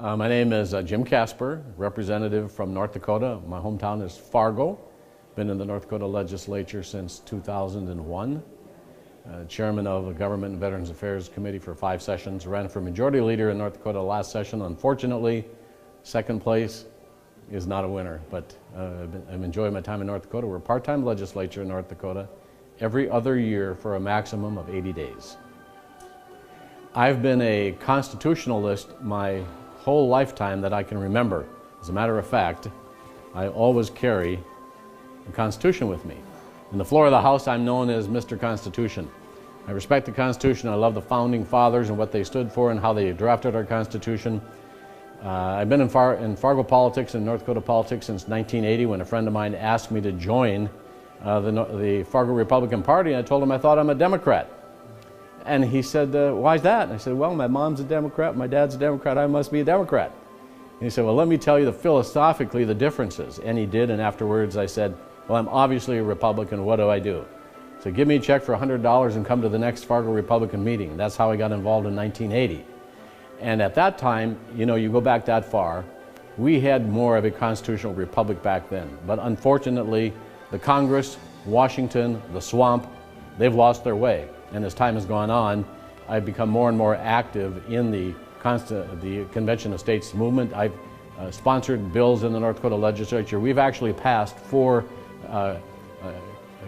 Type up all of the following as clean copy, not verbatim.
My name is Jim Kasper, representative from North Dakota. My hometown is Fargo. Been in the North Dakota legislature since 2001. Chairman of the Government and Veterans Affairs Committee for 5 sessions. Ran for Majority Leader in North Dakota last session. Unfortunately, second place is not a winner, but I'm enjoying my time in North Dakota. We're a part-time legislature in North Dakota every other year for a maximum of 80 days. I've been a constitutionalist my whole lifetime that I can remember. As a matter of fact, I always carry the Constitution with me. In the floor of the House, I'm known as Mr. Constitution. I respect the Constitution. I love the Founding Fathers and what they stood for and how they drafted our Constitution. I've been in Fargo politics and North Dakota politics since 1980 when a friend of mine asked me to join the Fargo Republican Party, and I told him I thought I'm a Democrat. And he said, why is that? And I said, well, my mom's a Democrat, my dad's a Democrat, I must be a Democrat. And he said, well, let me tell you philosophically the differences. And he did, and afterwards I said, well, I'm obviously a Republican, what do I do? So give me a check for $100 and come to the next Fargo Republican meeting. And that's how I got involved in 1980. And at that time, you know, you go back that far, we had more of a constitutional republic back then. But unfortunately, the Congress, Washington, the swamp, they've lost their way. And as time has gone on, I've become more and more active in the Convention of States movement. I've sponsored bills in the North Dakota legislature. We've actually passed 4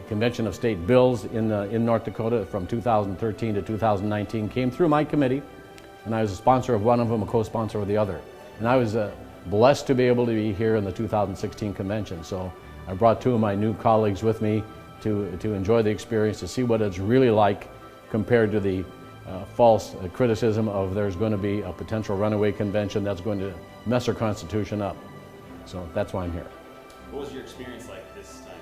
Convention of State bills in North Dakota from 2013 to 2019. Came through my committee, and I was a sponsor of one of them, a co-sponsor of the other. And I was blessed to be able to be here in the 2016 convention. So I brought 2 of my new colleagues with me to enjoy the experience, to see what it's really like compared to the false criticism of there's going to be a potential runaway convention that's going to mess our Constitution up. So that's why I'm here. What was your experience like this time?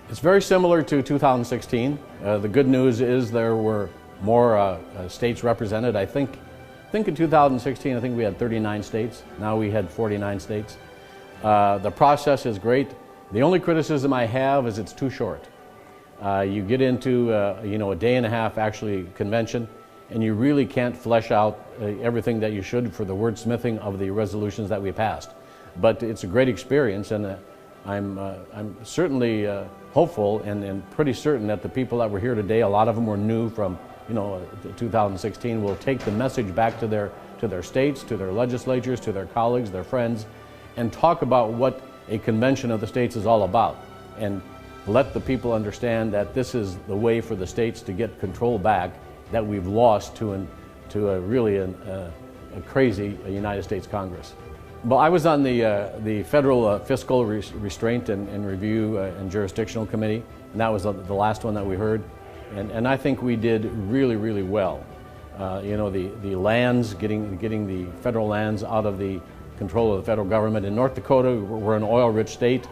It's very similar to 2016. The good news is there were more states represented. I think in 2016, I think we had 39 states. Now we had 49 states. The process is great. The only criticism I have is it's too short. You get into a day and a half actually convention, and you really can't flesh out everything that you should for the wordsmithing of the resolutions that we passed. But it's a great experience, and I'm certainly hopeful and pretty certain that the people that were here today, a lot of them were new from 2016, will take the message back to their states, to their legislatures, to their colleagues, their friends, and talk about what a convention of the states is all about, and let the people understand that this is the way for the states to get control back that we've lost to a really a crazy United States Congress. Well, I was on the Federal Fiscal Restraint and Review and Jurisdictional Committee, and that was the last one that we heard, and I think we did really, really well. The lands, getting the federal lands out of the control of the federal government. In North Dakota, we're an oil-rich state,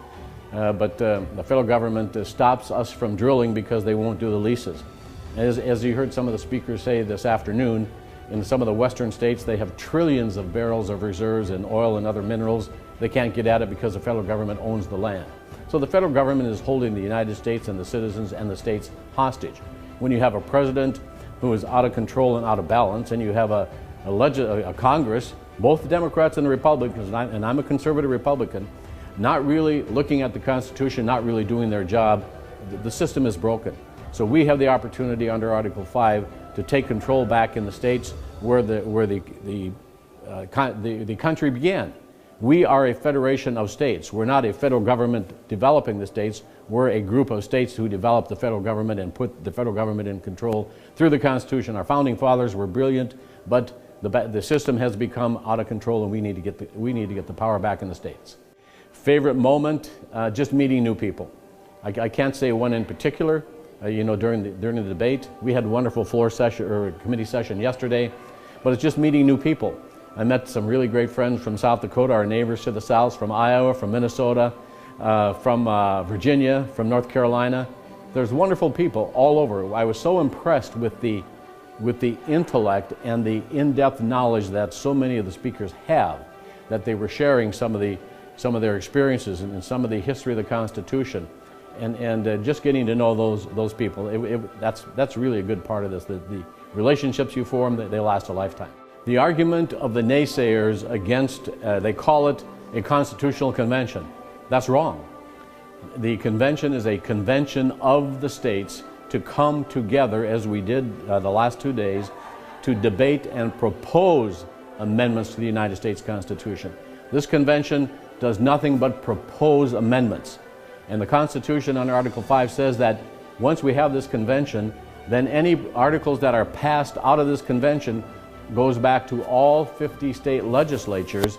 but the federal government stops us from drilling because they won't do the leases. As you heard some of the speakers say this afternoon, in some of the western states, they have trillions of barrels of reserves in oil and other minerals. They can't get at it because the federal government owns the land. So the federal government is holding the United States and the citizens and the states hostage. When you have a president who is out of control and out of balance, and you have a Congress, both the Democrats and the Republicans, and I'm a conservative Republican, not really looking at the Constitution, not really doing their job, the system is broken. So we have the opportunity under Article 5 to take control back in the states where the country began. We are a federation of states. We're not a federal government developing the states. We're a group of states who developed the federal government and put the federal government in control through the Constitution. Our founding fathers were brilliant, but the system has become out of control, and we need to get the power back in the states. Favorite moment? Just meeting new people. I can't say one in particular. During the debate, we had a wonderful floor session or committee session yesterday, but it's just meeting new people. I met some really great friends from South Dakota, our neighbors to the south, from Iowa, from Minnesota, from Virginia, from North Carolina. There's wonderful people all over. I was so impressed with the intellect and the in-depth knowledge that so many of the speakers have, that they were sharing some of their experiences and some of the history of the Constitution, and just getting to know those people. That's really a good part of this. The relationships you form, they last a lifetime. The argument of the naysayers against, they call it a constitutional convention. That's wrong. The convention is a convention of the states to come together, as we did the last 2 days, to debate and propose amendments to the United States Constitution. This convention does nothing but propose amendments. And the Constitution under Article 5 says that once we have this convention, then any articles that are passed out of this convention goes back to all 50 state legislatures,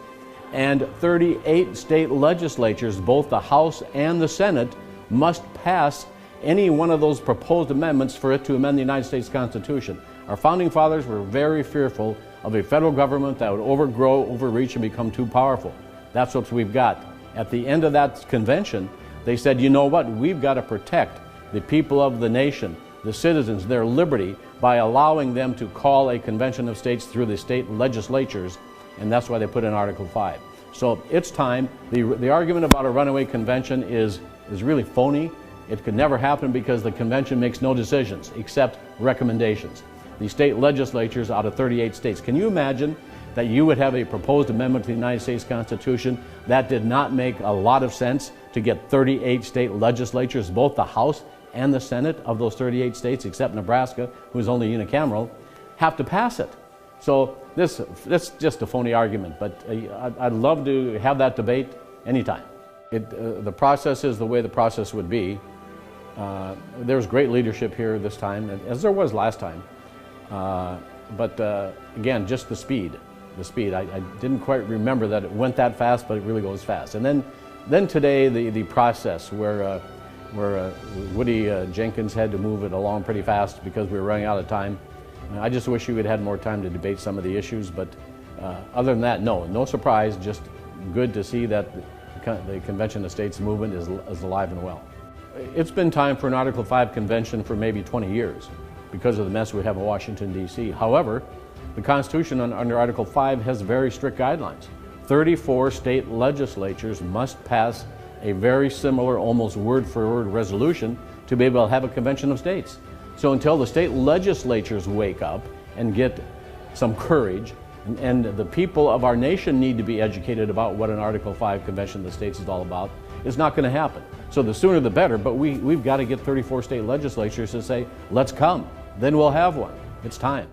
and 38 state legislatures, both the House and the Senate, must pass any one of those proposed amendments for it to amend the United States Constitution. Our founding fathers were very fearful of a federal government that would overgrow, overreach, and become too powerful. That's what we've got. At the end of that convention, they said, you know what, we've got to protect the people of the nation, the citizens, their liberty, by allowing them to call a convention of states through the state legislatures, and that's why they put in Article 5. So it's time. The argument about a runaway convention is really phony. It could never happen because the convention makes no decisions except recommendations. The state legislatures out of 38 states. Can you imagine that you would have a proposed amendment to the United States Constitution that did not make a lot of sense to get 38 state legislatures, both the House and the Senate of those 38 states, except Nebraska, who's only unicameral, have to pass it? So that's just a phony argument, but I'd love to have that debate anytime. The process is the way the process would be. There's great leadership here this time, as there was last time. But again, just the speed. I didn't quite remember that it went that fast, but it really goes fast. And then today, the process where Woody Jenkins had to move it along pretty fast because we were running out of time. I just wish we had had more time to debate some of the issues, but other than that, no surprise, just good to see that the Convention of States movement is alive and well. It's been time for an Article 5 convention for maybe 20 years because of the mess we have in Washington, D.C. However, the Constitution under Article 5 has very strict guidelines. 34 state legislatures must pass a very similar, almost word-for-word resolution to be able to have a convention of states. So until the state legislatures wake up and get some courage, and the people of our nation need to be educated about what an Article 5 convention of the states is all about, it's not going to happen. So the sooner the better, but we've got to get 34 state legislatures to say, let's come. Then we'll have one. It's time.